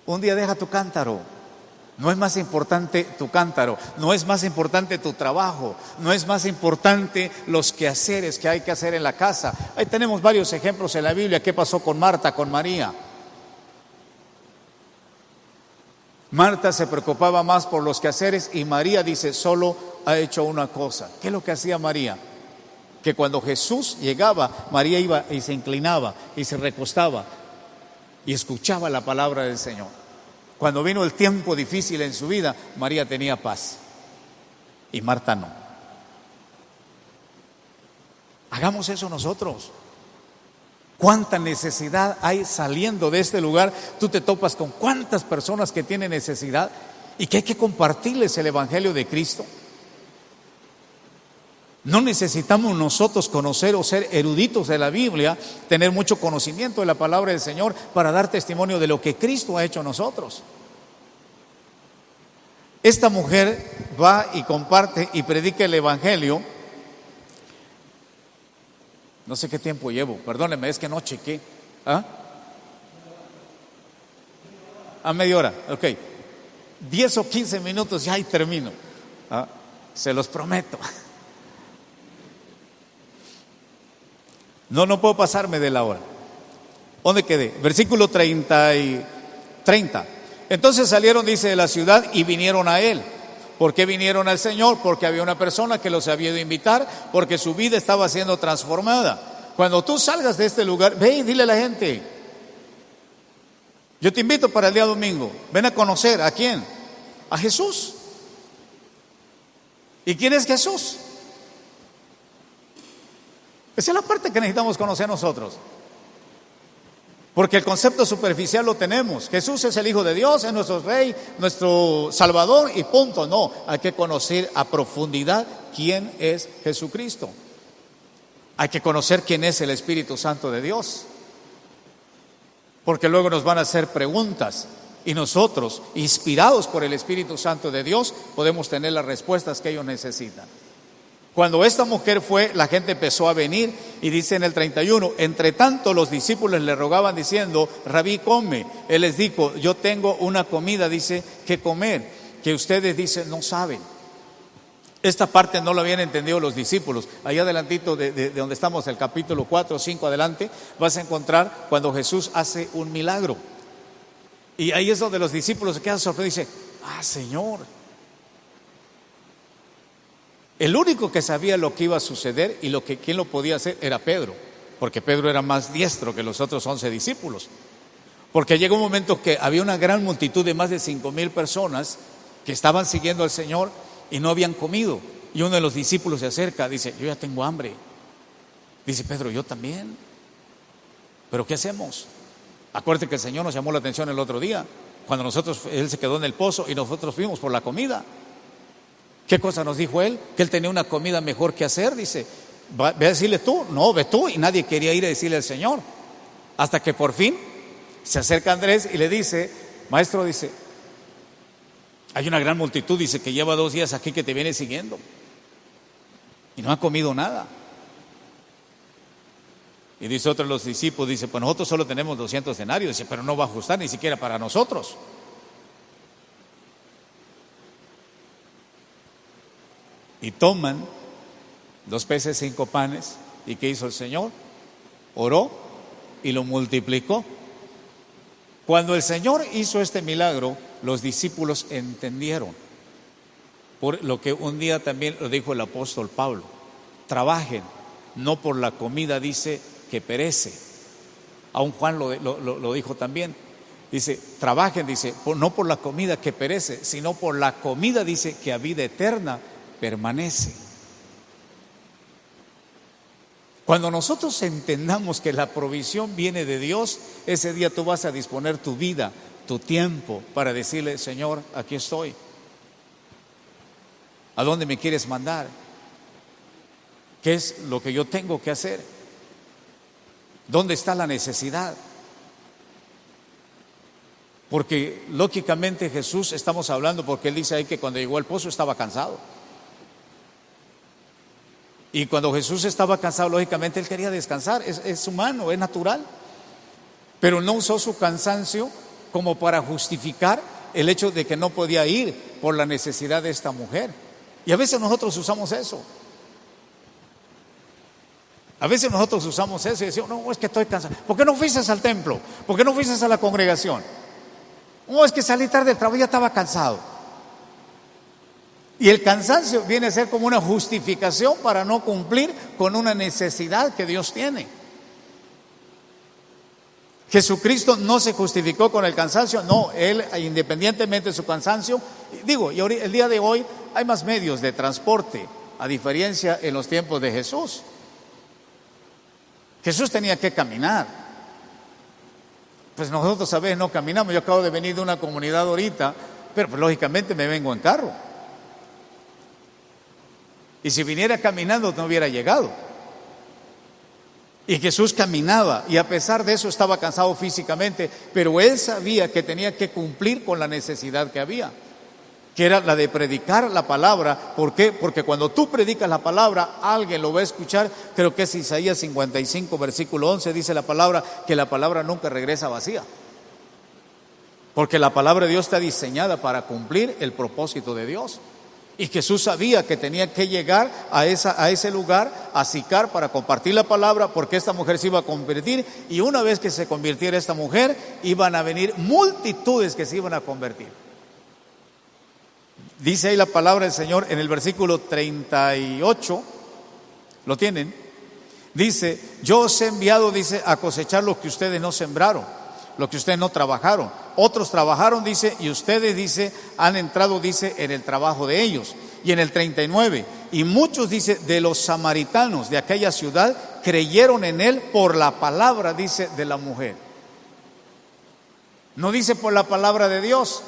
Un día deja tu cántaro, No es más importante tu cántaro, no es más importante tu trabajo, no es más importante los quehaceres que hay que hacer en la casa. Ahí tenemos varios ejemplos en la Biblia. ¿Qué pasó con Marta, con María? Marta se preocupaba más por los quehaceres y María dice, solo ha hecho una cosa. ¿Qué es lo que hacía María? Que cuando Jesús llegaba, María iba y se inclinaba y se recostaba y escuchaba la palabra del Señor. Cuando vino el tiempo difícil en su vida, María tenía paz y Marta no. Hagamos eso nosotros. ¿Cuánta necesidad hay saliendo de este lugar? Tú te topas con cuántas personas que tienen necesidad y que hay que compartirles el Evangelio de Cristo. No necesitamos nosotros conocer o ser eruditos de la Biblia, tener mucho conocimiento de la palabra del Señor para dar testimonio de lo que Cristo ha hecho a nosotros. Esta mujer va y comparte y predica el Evangelio. No sé qué tiempo llevo, perdónenme, es que no chequé. A media hora, ok. 10 o 15 minutos ya y termino. Se los prometo. No puedo pasarme de la hora. ¿Dónde quedé? Versículo 30. Entonces salieron, dice, de la ciudad y vinieron a él. ¿Por qué vinieron al Señor? Porque había una persona que los había ido a invitar, porque su vida estaba siendo transformada. Cuando tú salgas de este lugar, ve y dile a la gente, yo te invito para el día domingo, ven a conocer, ¿a quién? A Jesús. ¿Y quién es Jesús? Esa es la parte que necesitamos conocer nosotros. Porque el concepto superficial lo tenemos. Jesús es el Hijo de Dios, es nuestro Rey, nuestro Salvador y punto. No, hay que conocer a profundidad quién es Jesucristo. Hay que conocer quién es el Espíritu Santo de Dios. Porque luego nos van a hacer preguntas y nosotros, inspirados por el Espíritu Santo de Dios, podemos tener las respuestas que ellos necesitan. Cuando esta mujer fue, la gente empezó a venir y dice en el 31, entre tanto los discípulos le rogaban diciendo, Rabí, come. Él les dijo, yo tengo una comida, dice, que comer, que ustedes dicen no saben. Esta parte no lo habían entendido los discípulos. Allá adelantito de donde estamos, el capítulo 4 o 5 adelante, vas a encontrar cuando Jesús hace un milagro. Y ahí es donde los discípulos se quedan sorprendidos y dicen, Señor. El único que sabía lo que iba a suceder y quién lo podía hacer era Pedro, porque Pedro era más diestro que los otros 11 discípulos. Porque llegó un momento que había una gran multitud de más de 5,000 personas que estaban siguiendo al Señor y no habían comido. Y uno de los discípulos se acerca, dice, yo ya tengo hambre. Dice Pedro, yo también. ¿Pero qué hacemos? Acuérdate que el Señor nos llamó la atención el otro día, cuando Él se quedó en el pozo y nosotros fuimos por la comida. ¿Qué cosa nos dijo Él? Que Él tenía una comida mejor que hacer. Dice, ve a decirle tú. No, ve tú. Y nadie quería ir a decirle al Señor. Hasta que por fin se acerca Andrés y le dice, maestro, dice, hay una gran multitud, dice, que lleva 2 días aquí que te viene siguiendo y no ha comido nada. Y dice otro de los discípulos, dice, pues nosotros solo tenemos 200 denarios. Dice, pero no va a ajustar ni siquiera para nosotros. Y toman 2 peces, 5 panes. ¿Y qué hizo el Señor? Oró y lo multiplicó. Cuando el Señor hizo este milagro, los discípulos entendieron. Por lo que un día también lo dijo el apóstol Pablo. Trabajen, no por la comida, dice, que perece. Aún Juan lo dijo también. Dice, trabajen, dice, no por la comida que perece, sino por la comida, dice, que a vida eterna permanece. Cuando nosotros entendamos que la provisión viene de Dios, ese día tú vas a disponer tu vida, tu tiempo para decirle, Señor, aquí estoy. ¿A dónde me quieres mandar? ¿Qué es lo que yo tengo que hacer? ¿Dónde está la necesidad? Porque lógicamente Jesús, estamos hablando porque Él dice ahí que cuando llegó al pozo estaba cansado. Y cuando Jesús estaba cansado, lógicamente Él quería descansar, es humano, es natural. Pero no usó su cansancio como para justificar el hecho de que no podía ir por la necesidad de esta mujer. Y a veces nosotros usamos eso. A veces nosotros usamos eso y decimos, no, es que estoy cansado. ¿Por qué no fuiste al templo? ¿Por qué no fuiste a la congregación? No, es que salí tarde del trabajo y ya estaba cansado. Y el cansancio viene a ser como una justificación para no cumplir con una necesidad que Dios tiene. Jesucristo no se justificó con el cansancio, no, Él independientemente de su cansancio, digo, y el día de hoy hay más medios de transporte, a diferencia en los tiempos de Jesús. Jesús tenía que caminar. Pues nosotros a veces no caminamos. Yo acabo de venir de una comunidad ahorita, pero pues, lógicamente me vengo en carro. Y si viniera caminando no hubiera llegado. Y Jesús caminaba y a pesar de eso estaba cansado físicamente, pero Él sabía que tenía que cumplir con la necesidad que había, que era la de predicar la palabra. ¿Por qué? Porque cuando tú predicas la palabra, alguien lo va a escuchar. Creo que es Isaías 55, versículo 11, dice la palabra, que la palabra nunca regresa vacía. Porque la palabra de Dios está diseñada para cumplir el propósito de Dios. Y Jesús sabía que tenía que llegar a ese lugar, a Sicar, para compartir la palabra, porque esta mujer se iba a convertir. Y una vez que se convirtiera esta mujer, iban a venir multitudes que se iban a convertir. Dice ahí la palabra del Señor en el versículo 38, ¿lo tienen? Dice, yo os he enviado, dice, a cosechar lo que ustedes no sembraron, lo que ustedes no trabajaron. Otros trabajaron, dice, y ustedes, dice, han entrado, dice, en el trabajo de ellos. Y en el 39, y muchos, dice, de los samaritanos de aquella ciudad creyeron en él por la palabra, dice, de la mujer. No dice por la palabra de Dios,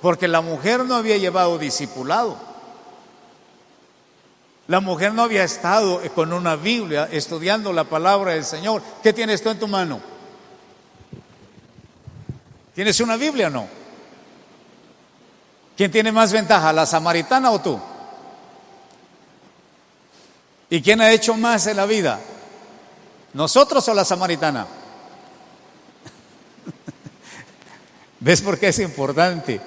porque la mujer no había llevado discipulado. La mujer no había estado con una Biblia estudiando la palabra del Señor. ¿Qué tienes tú en tu mano? ¿Tienes una Biblia o no? ¿Quién tiene más ventaja, la samaritana o tú? ¿Y quién ha hecho más en la vida? ¿Nosotros o la samaritana? ¿Ves por qué es importante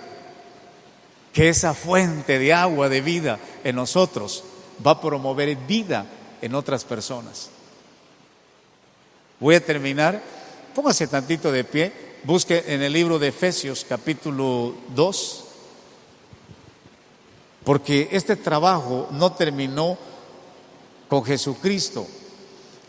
que esa fuente de agua de vida en nosotros va a promover vida en otras personas? Voy a terminar. Póngase tantito de pie. Busque en el libro de Efesios capítulo 2, porque este trabajo no terminó con Jesucristo.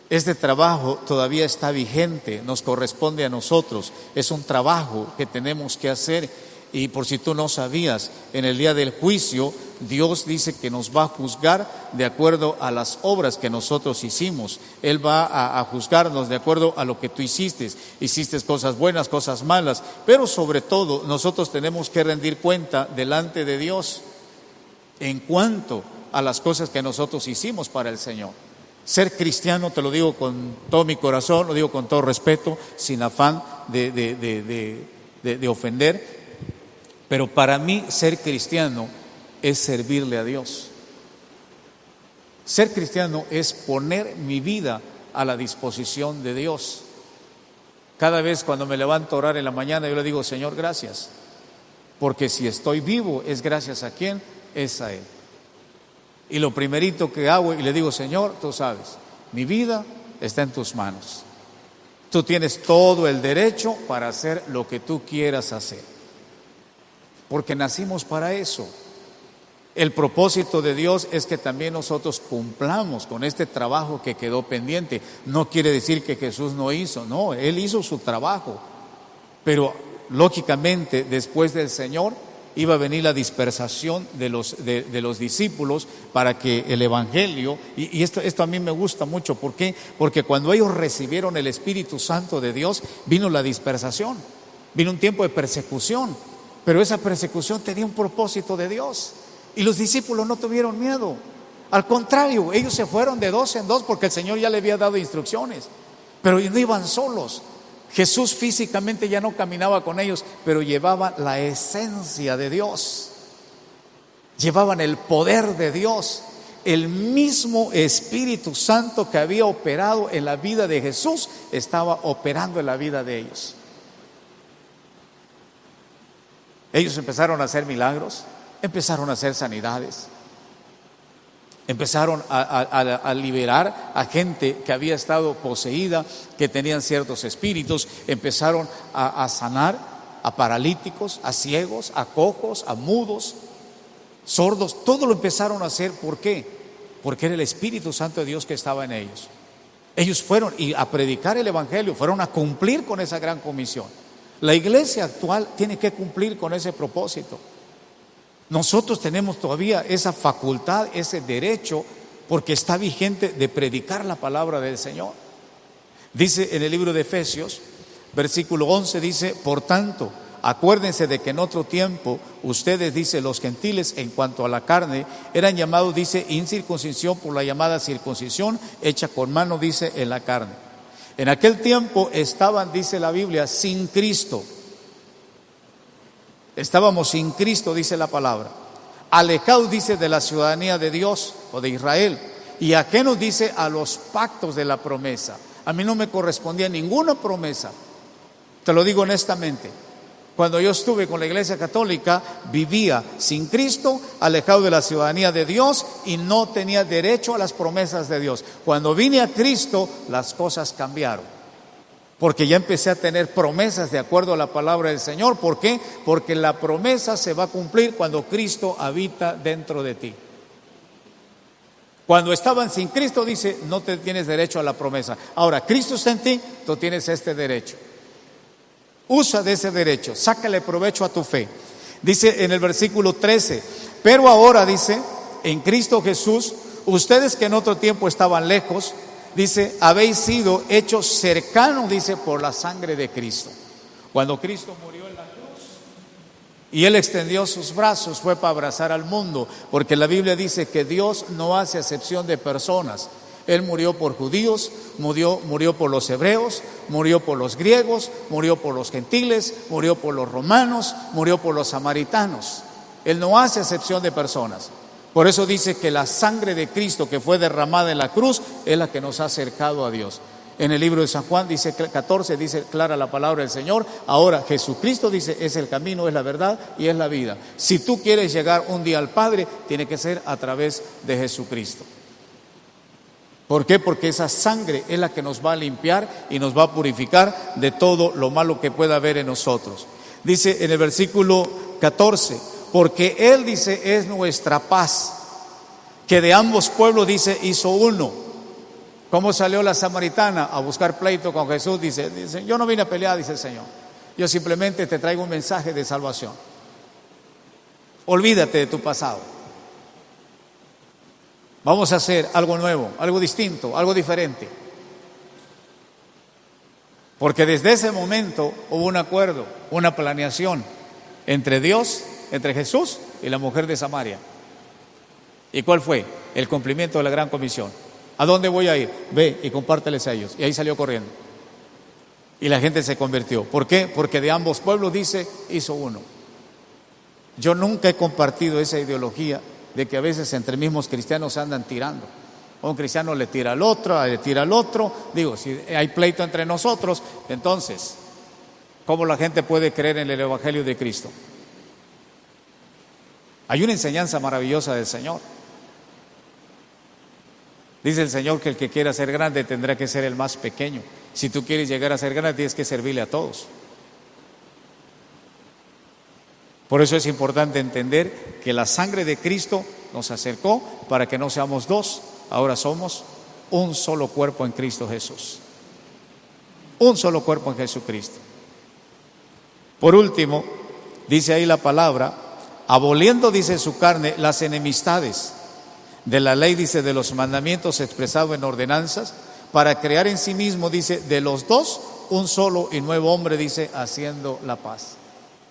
Este trabajo todavía está vigente, nos corresponde a nosotros. Es un trabajo que tenemos que hacer. Y por si tú no sabías, en el día del juicio, Dios dice que nos va a juzgar de acuerdo a las obras que nosotros hicimos. Él va a juzgarnos de acuerdo a lo que tú hiciste. Hiciste cosas buenas, cosas malas, pero sobre todo nosotros tenemos que rendir cuenta delante de Dios en cuanto a las cosas que nosotros hicimos para el Señor. Ser cristiano, te lo digo con todo mi corazón, lo digo con todo respeto, sin afán de ofender. Pero para mí ser cristiano es servirle a Dios. Ser cristiano es poner mi vida a la disposición de Dios. Cada vez cuando me levanto a orar en la mañana, yo le digo, Señor, gracias. Porque si estoy vivo, es gracias a quién, es a Él. Y lo primerito que hago, y le digo, Señor, tú sabes, mi vida está en tus manos. Tú tienes todo el derecho para hacer lo que tú quieras hacer. Porque nacimos para eso. El propósito de Dios es que también nosotros cumplamos con este trabajo que quedó pendiente. No quiere decir que Jesús no hizo, no, Él hizo su trabajo. Pero lógicamente después del Señor iba a venir la dispersación de los discípulos para que el Evangelio, y esto a mí me gusta mucho. ¿Por qué? Porque cuando ellos recibieron el Espíritu Santo de Dios, vino la dispersación, vino un tiempo de persecución. Pero esa persecución tenía un propósito de Dios. Y los discípulos no tuvieron miedo. Al contrario, ellos se fueron de dos en dos porque el Señor ya le había dado instrucciones. Pero no iban solos. Jesús físicamente ya no caminaba con ellos, pero llevaba la esencia de Dios. Llevaban el poder de Dios. El mismo Espíritu Santo que había operado en la vida de Jesús estaba operando en la vida de ellos. Ellos empezaron a hacer milagros, empezaron a hacer sanidades, empezaron a liberar a gente que había estado poseída, que tenían ciertos espíritus, empezaron a sanar a paralíticos, a ciegos, a cojos, a mudos, sordos. Todo lo empezaron a hacer. ¿Por qué? Porque era el Espíritu Santo de Dios que estaba en ellos. Ellos fueron a predicar el Evangelio, fueron a cumplir con esa gran comisión. La iglesia actual tiene que cumplir con ese propósito. Nosotros tenemos todavía esa facultad, ese derecho, porque está vigente, de predicar la palabra del Señor. Dice en el libro de Efesios, versículo 11, dice: por tanto, acuérdense de que en otro tiempo ustedes, dice, los gentiles, en cuanto a la carne, eran llamados, dice, incircuncisión por la llamada circuncisión hecha con mano, dice, en la carne. En aquel tiempo estaban, dice la Biblia, sin Cristo. Estábamos sin Cristo, dice la palabra. Alejados, dice, de la ciudadanía de Dios o de Israel, y ajenos, dice, a los pactos de la promesa. A mí no me correspondía ninguna promesa. Te lo digo honestamente. Cuando yo estuve con la Iglesia Católica, vivía sin Cristo, alejado de la ciudadanía de Dios, y no tenía derecho a las promesas de Dios. Cuando vine a Cristo, las cosas cambiaron, porque ya empecé a tener promesas de acuerdo a la palabra del Señor. ¿Por qué? Porque la promesa se va a cumplir cuando Cristo habita dentro de ti. Cuando estaban sin Cristo, dice, no te tienes derecho a la promesa. Ahora, Cristo está en ti, tú tienes este derecho. Usa de ese derecho, sácale provecho a tu fe. Dice en el versículo 13: pero ahora, dice, en Cristo Jesús, ustedes que en otro tiempo estaban lejos, dice, habéis sido hechos cercanos, dice, por la sangre de Cristo. Cuando Cristo murió en la cruz y Él extendió sus brazos, fue para abrazar al mundo, porque la Biblia dice que Dios no hace acepción de personas. Él murió por judíos, murió por los hebreos, murió por los griegos, murió por los gentiles, murió por los romanos, murió por los samaritanos. Él no hace acepción de personas. Por eso dice que la sangre de Cristo que fue derramada en la cruz es la que nos ha acercado a Dios. En el libro de San Juan, dice 14, dice clara la palabra del Señor. Ahora Jesucristo, dice, es el camino, es la verdad y es la vida. Si tú quieres llegar un día al Padre, tiene que ser a través de Jesucristo. ¿Por qué? Porque esa sangre es la que nos va a limpiar y nos va a purificar de todo lo malo que pueda haber en nosotros. Dice en el versículo 14: porque Él, dice, es nuestra paz, que de ambos pueblos, dice, hizo uno. ¿Cómo salió la samaritana a buscar pleito con Jesús? Dice, yo no vine a pelear, dice el Señor. Yo simplemente te traigo un mensaje de salvación. Olvídate de tu pasado. Vamos a hacer algo nuevo, algo distinto, algo diferente. Porque desde ese momento hubo un acuerdo, una planeación entre Dios, entre Jesús y la mujer de Samaria. ¿Y cuál fue? El cumplimiento de la gran comisión. ¿A dónde voy a ir? Ve y compárteles a ellos. Y ahí salió corriendo. Y la gente se convirtió. ¿Por qué? Porque de ambos pueblos, dice, hizo uno. Yo nunca he compartido esa ideología de que a veces entre mismos cristianos se andan tirando. Un cristiano le tira al otro, le tira al otro. Digo, si hay pleito entre nosotros, entonces, ¿cómo la gente puede creer en el Evangelio de Cristo? Hay una enseñanza maravillosa del Señor. Dice el Señor que el que quiera ser grande tendrá que ser el más pequeño. Si tú quieres llegar a ser grande, tienes que servirle a todos. Por eso es importante entender que la sangre de Cristo nos acercó para que no seamos dos, ahora somos un solo cuerpo en Cristo Jesús. Un solo cuerpo en Jesucristo. Por último, dice ahí la palabra, aboliendo, dice, su carne las enemistades de la ley, dice, de los mandamientos expresados en ordenanzas, para crear en sí mismo, dice, de los dos un solo y nuevo hombre, dice, haciendo la paz.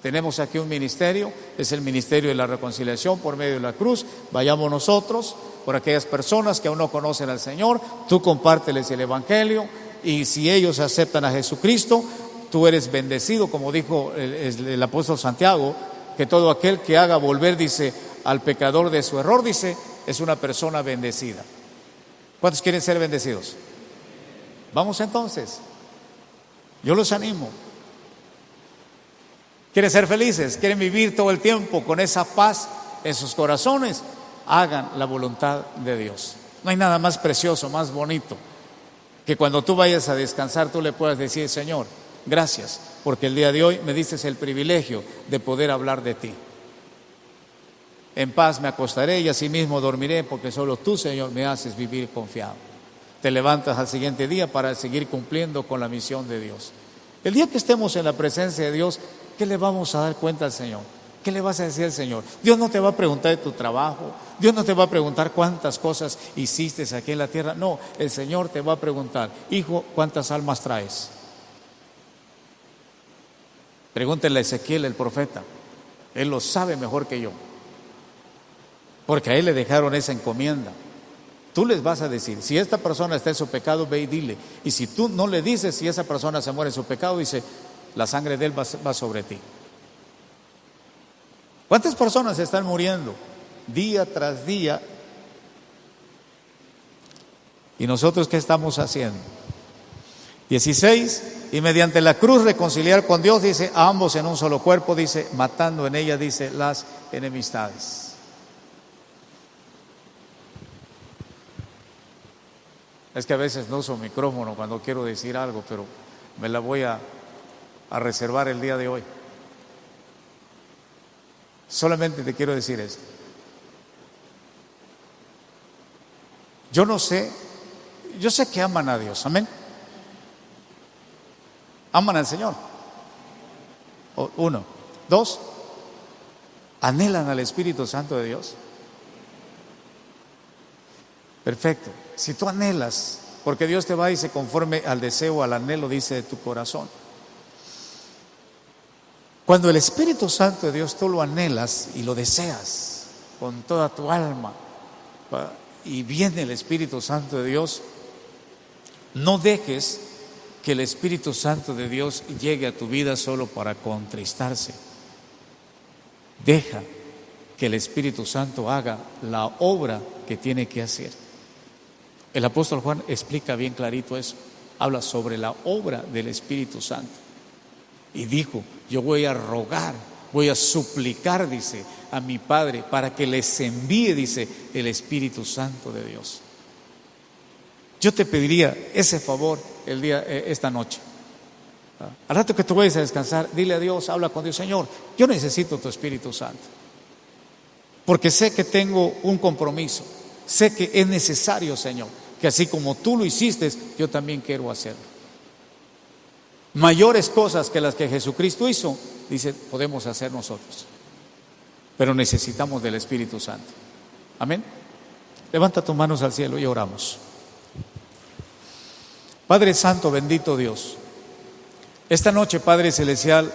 Tenemos aquí un ministerio, es el ministerio de la reconciliación por medio de la cruz. Vayamos nosotros, por aquellas personas que aún no conocen al Señor, tú compárteles el Evangelio, y si ellos aceptan a Jesucristo, tú eres bendecido, como dijo el apóstol Santiago, que todo aquel que haga volver, dice, al pecador de su error, dice, es una persona bendecida. ¿Cuántos quieren ser bendecidos? Vamos entonces, yo los animo. quieren ser felices, quieren vivir todo el tiempo con esa paz en sus corazones, hagan la voluntad de Dios. No hay nada más precioso, más bonito, que cuando tú vayas a descansar tú le puedas decir: Señor, gracias, porque el día de hoy me diste el privilegio de poder hablar de ti. En paz me acostaré y asimismo dormiré, porque solo tú, Señor, me haces vivir confiado. Te levantas al siguiente día para seguir cumpliendo con la misión de Dios. El día que estemos en la presencia de Dios, ¿qué le vamos a dar cuenta al Señor? ¿Qué le vas a decir al Señor? Dios no te va a preguntar de tu trabajo, Dios no te va a preguntar cuántas cosas hiciste aquí en la tierra. No, el Señor te va a preguntar: hijo, ¿cuántas almas traes? Pregúntenle a Ezequiel, el profeta. Él lo sabe mejor que yo, porque a él le dejaron esa encomienda. Tú les vas a decir: si esta persona está en su pecado, ve y dile. Y si tú no le dices, si esa persona se muere en su pecado, dice: la sangre de él va sobre ti. ¿Cuántas personas están muriendo día tras día? ¿Y nosotros qué estamos haciendo? 16, y mediante la cruz reconciliar con Dios, dice, a ambos en un solo cuerpo, dice, matando en ella, dice, las enemistades. Es que a veces no uso micrófono cuando quiero decir algo, pero me la voy a reservar el día de hoy. Solamente te quiero decir esto. Yo sé que aman a Dios, amén. Aman al Señor. Uno. Dos, anhelan al Espíritu Santo de Dios. Perfecto. Si tú anhelas, porque Dios te va y dice conforme al deseo, al anhelo, dice, de tu corazón. Cuando el Espíritu Santo de Dios tú lo anhelas y lo deseas con toda tu alma, y viene el Espíritu Santo de Dios, no dejes que el Espíritu Santo de Dios llegue a tu vida solo para contristarse. Deja que el Espíritu Santo haga la obra que tiene que hacer. El apóstol Juan explica bien clarito eso. Habla sobre la obra del Espíritu Santo. Y dijo: yo voy a rogar, voy a suplicar, dice, a mi Padre para que les envíe, dice, el Espíritu Santo de Dios. Yo te pediría ese favor esta noche. Al rato que tú vayas a descansar, dile a Dios, habla con Dios: Señor, yo necesito tu Espíritu Santo, porque sé que tengo un compromiso, sé que es necesario, Señor, que así como tú lo hiciste, yo también quiero hacerlo. Mayores cosas que las que Jesucristo hizo, dice, podemos hacer nosotros, pero necesitamos del Espíritu Santo. Amén. Levanta tus manos al cielo y oramos. Padre Santo, bendito Dios, esta noche, Padre Celestial,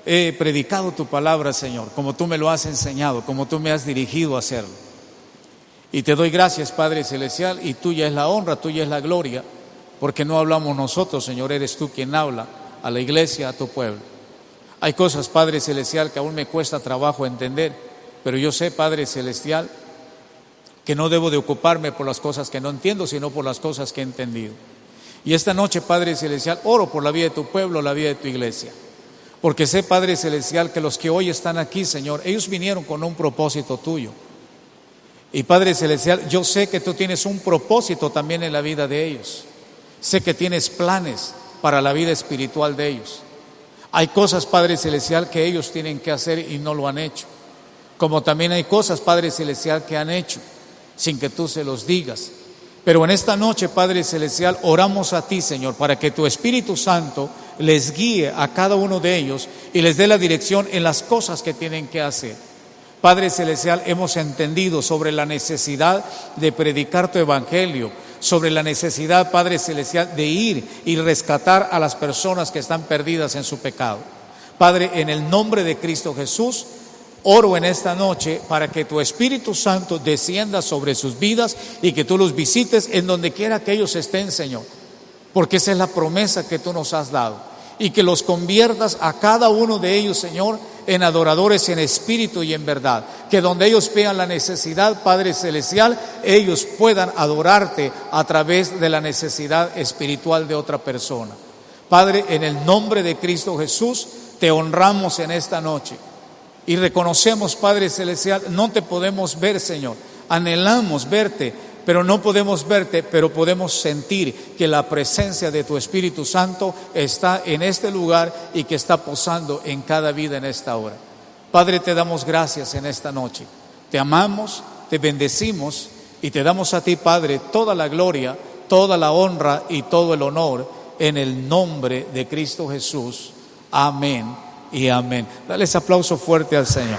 he predicado tu palabra, Señor, como tú me lo has enseñado, como tú me has dirigido a hacerlo. Y te doy gracias, Padre Celestial, y tuya es la honra, tuya es la gloria, porque no hablamos nosotros, Señor, eres tú quien habla a la iglesia, a tu pueblo. Hay cosas, Padre Celestial, que aún me cuesta trabajo entender, pero yo sé, Padre Celestial, que no debo de ocuparme por las cosas que no entiendo, sino por las cosas que he entendido. Y esta noche, Padre Celestial, oro por la vida de tu pueblo, la vida de tu iglesia, porque sé, Padre Celestial, que los que hoy están aquí, Señor, ellos vinieron con un propósito tuyo. Y Padre Celestial, yo sé que tú tienes un propósito también en la vida de ellos. Sé que tienes planes para la vida espiritual de ellos. Hay cosas, Padre Celestial, que ellos tienen que hacer y no lo han hecho. Como también hay cosas, Padre Celestial, que han hecho sin que tú se los digas. Pero en esta noche, Padre Celestial, oramos a ti, Señor, para que tu Espíritu Santo les guíe a cada uno de ellos y les dé la dirección en las cosas que tienen que hacer. Padre Celestial, hemos entendido sobre la necesidad de predicar tu evangelio, sobre la necesidad, Padre Celestial, de ir y rescatar a las personas que están perdidas en su pecado. Padre, en el nombre de Cristo Jesús, oro en esta noche para que tu Espíritu Santo descienda sobre sus vidas y que tú los visites en donde quiera que ellos estén, Señor, porque esa es la promesa que tú nos has dado, y que los conviertas a cada uno de ellos, Señor, en adoradores en espíritu y en verdad, que donde ellos vean la necesidad, Padre Celestial, ellos puedan adorarte a través de la necesidad espiritual de otra persona. Padre, en el nombre de Cristo Jesús, te honramos en esta noche y reconocemos, Padre Celestial, no te podemos ver, Señor, anhelamos verte, pero no podemos verte, pero podemos sentir que la presencia de tu Espíritu Santo está en este lugar y que está posando en cada vida en esta hora. Padre, te damos gracias en esta noche, te amamos, te bendecimos y te damos a ti, Padre, toda la gloria, toda la honra y todo el honor en el nombre de Cristo Jesús. Amén y amén. Dale ese aplauso fuerte al Señor.